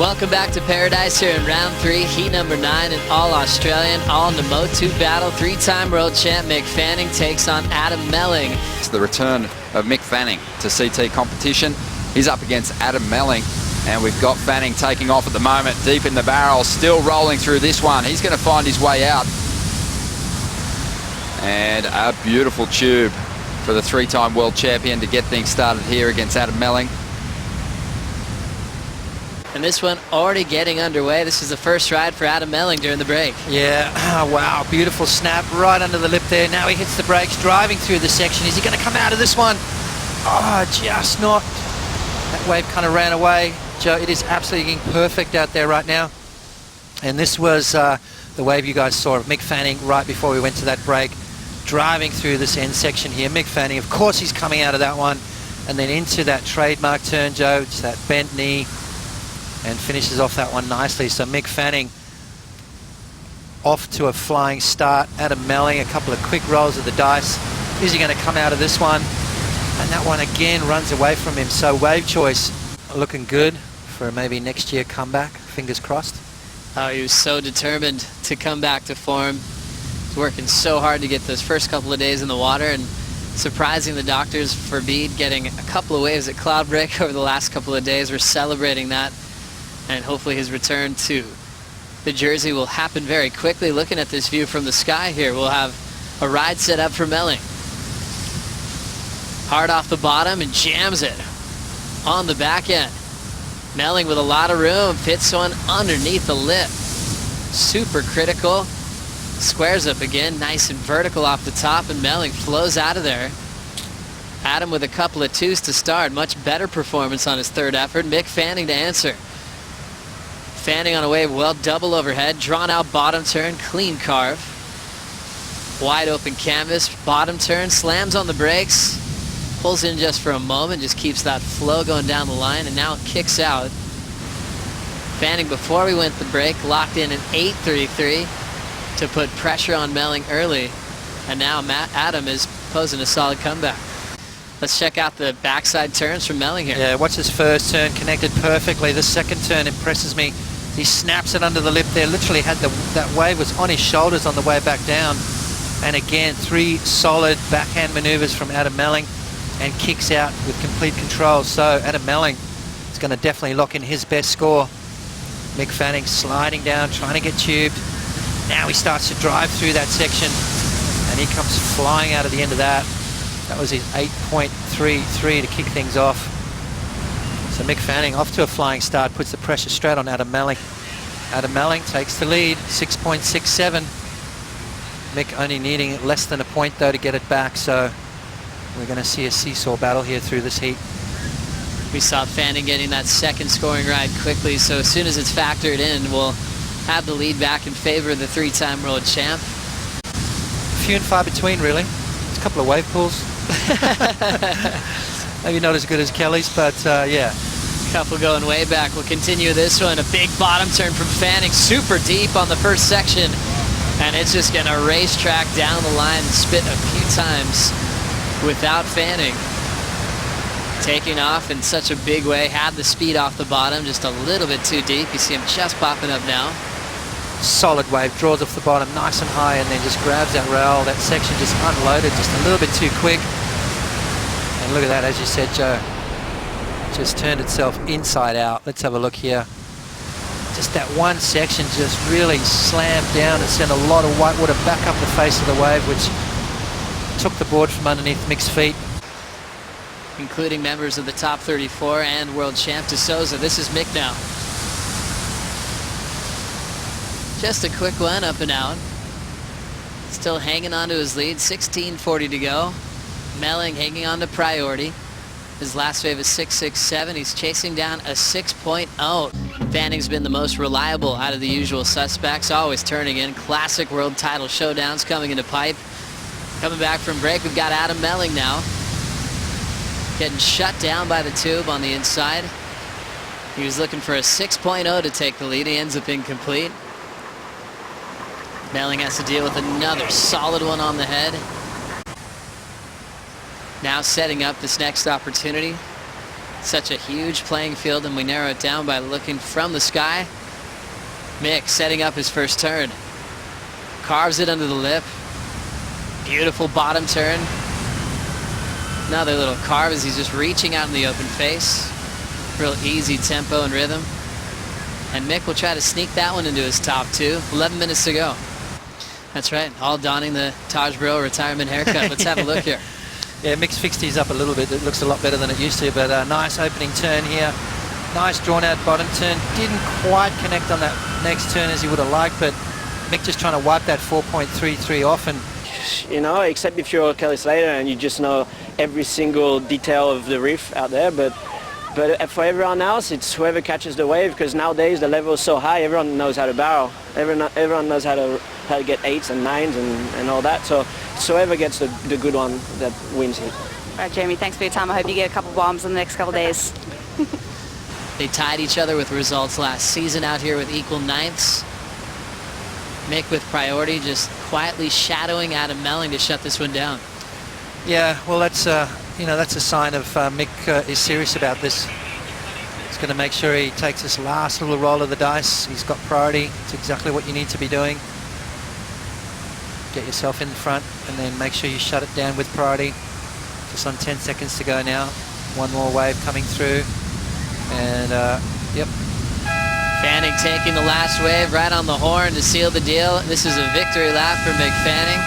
Welcome back to Paradise here in round 3, heat number 9, an all-Australian, all-Namotu battle. 3-time world champ Mick Fanning takes on Adam Melling. It's the return of Mick Fanning to CT competition. He's up against Adam Melling, and we've got Fanning taking off at the moment, deep in the barrel, still rolling through this one. He's going to find his way out. And a beautiful tube for the 3-time world champion to get things started here against Adam Melling. And this one already getting underway. This is the first ride for Adam Melling during the break. Yeah, oh, wow, beautiful snap right under the lip there. Now he hits the brakes, driving through the section. Is he going to come out of this one? Oh, just not. That wave kind of ran away. Joe, it is absolutely perfect out there right now. And this was the wave you guys saw of Mick Fanning right before we went to that break, driving through this end section here. Mick Fanning, of course, he's coming out of that one and then into that trademark turn, Joe. It's that bent knee, and finishes off that one nicely. So Mick Fanning off to a flying start. Adam Melling, a couple of quick rolls of the dice. Is he going to come out of this one? And that one again runs away from him. So wave choice looking good for maybe next year comeback. Fingers crossed. Oh, he was so determined to come back to form. He's working so hard to get those first couple of days in the water, and surprising the doctors for Bede, getting a couple of waves at Cloudbreak over the last couple of days. We're celebrating that. And hopefully his return to the Jersey will happen very quickly. Looking at this view from the sky here, we'll have a ride set up for Melling. Hard off the bottom and jams it on the back end. Melling with a lot of room, fits one underneath the lip. Super critical. Squares up again, nice and vertical off the top, and Melling flows out of there. Adam with a couple of 2s to start. Much better performance on his third effort. Mick Fanning to answer. Fanning on a wave, well, double overhead, drawn out bottom turn, clean carve. Wide open canvas, bottom turn, slams on the brakes, pulls in just for a moment, just keeps that flow going down the line, and now kicks out. Fanning, before we went the break, locked in an 8.33 to put pressure on Melling early, and now Adam is posing a solid comeback. Let's check out the backside turns from Melling here. Yeah, watch his first turn, connected perfectly. The second turn impresses me. He snaps it under the lip there. Literally had that wave was on his shoulders on the way back down. And again, 3 solid backhand maneuvers from Adam Melling, and kicks out with complete control. So Adam Melling is going to definitely lock in his best score. Mick Fanning sliding down, trying to get tubed. Now he starts to drive through that section, and he comes flying out of the end of that. That was his 8.33 to kick things off. So Mick Fanning off to a flying start, puts the pressure straight on Adam Melling. Adam Melling takes the lead, 6.67. Mick only needing less than a point though to get it back, so we're going to see a seesaw battle here through this heat. We saw Fanning getting that second scoring ride quickly, so as soon as it's factored in, we'll have the lead back in favor of the 3-time world champ. Few and far between, really. It's a couple of wave pools. Maybe not as good as Kelly's, but yeah. Couple going way back. We'll continue this one. A big bottom turn from Fanning, super deep on the first section, and it's just going to racetrack down the line and spit a few times without Fanning. Taking off in such a big way, had the speed off the bottom, just a little bit too deep. You see him just popping up now. Solid wave, draws off the bottom nice and high, and then just grabs that rail. That section just unloaded just a little bit too quick. And look at that, as you said, Joe. Just turned itself inside out. Let's have a look here. Just that one section just really slammed down and sent a lot of white water back up the face of the wave, which took the board from underneath Mick's feet. Including members of the top 34 and world champ de Souza. This is Mick now. Just a quick one, up and out. Still hanging on to his lead, 16:40 to go. Melling hanging on to priority. His last wave is 6.67. He's chasing down a 6.0. Fanning's been the most reliable out of the usual suspects, always turning in. Classic world title showdowns coming into pipe. Coming back from break, we've got Adam Melling now. Getting shut down by the tube on the inside. He was looking for a 6.0 to take the lead. He ends up incomplete. Melling has to deal with another solid one on the head. Now setting up this next opportunity. Such a huge playing field, and we narrow it down by looking from the sky. Mick setting up his first turn. Carves it under the lip. Beautiful bottom turn. Another little carve as he's just reaching out in the open face. Real easy tempo and rhythm. And Mick will try to sneak that one into his top two. 11 minutes to go. That's right, all donning the Taj Bro retirement haircut. Let's have a look here. Yeah, Mick's fixed his up a little bit. It looks a lot better than it used to, but a nice opening turn here. Nice drawn out bottom turn. Didn't quite connect on that next turn as he would have liked, but Mick just trying to wipe that 4.33 off. And you know, except if you're Kelly Slater and you just know every single detail of the reef out there, but for everyone else, it's whoever catches the wave, because nowadays the level is so high, everyone knows how to barrel. Everyone knows how to get 8s and 9s and all that. So whoever gets the good one, that wins it. All right, Jeremy, thanks for your time. I hope you get a couple bombs in the next couple days. They tied each other with results last season out here with equal ninths. Mick with priority, just quietly shadowing Adam Melling to shut this one down. yeah, well, that's that's a sign of Mick is serious about this. He's going to make sure he takes this last little roll of the dice. He's got priority. It's exactly what you need to be doing. Get yourself in front and then make sure you shut it down with priority. Just on 10 seconds to go now. One more wave coming through. And, yep. Fanning taking the last wave right on the horn to seal the deal. This is a victory lap for Mick Fanning.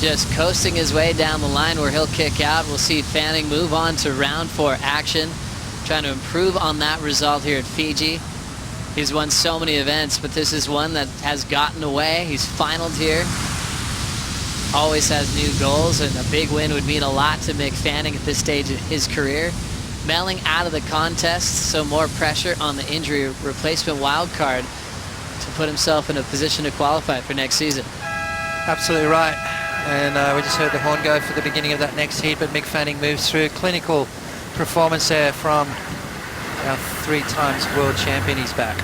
Just coasting his way down the line where he'll kick out. We'll see Fanning move on to round 4 action. Trying to improve on that result here at Fiji. He's won so many events, but this is one that has gotten away. He's finaled here. Always has new goals, and a big win would mean a lot to Mick Fanning at this stage of his career. Melling out of the contest, so more pressure on the injury replacement wild card to put himself in a position to qualify for next season. Absolutely right. And we just heard the horn go for the beginning of that next heat, but Mick Fanning moves through. Clinical performance there from our 3 times world champion. He's back.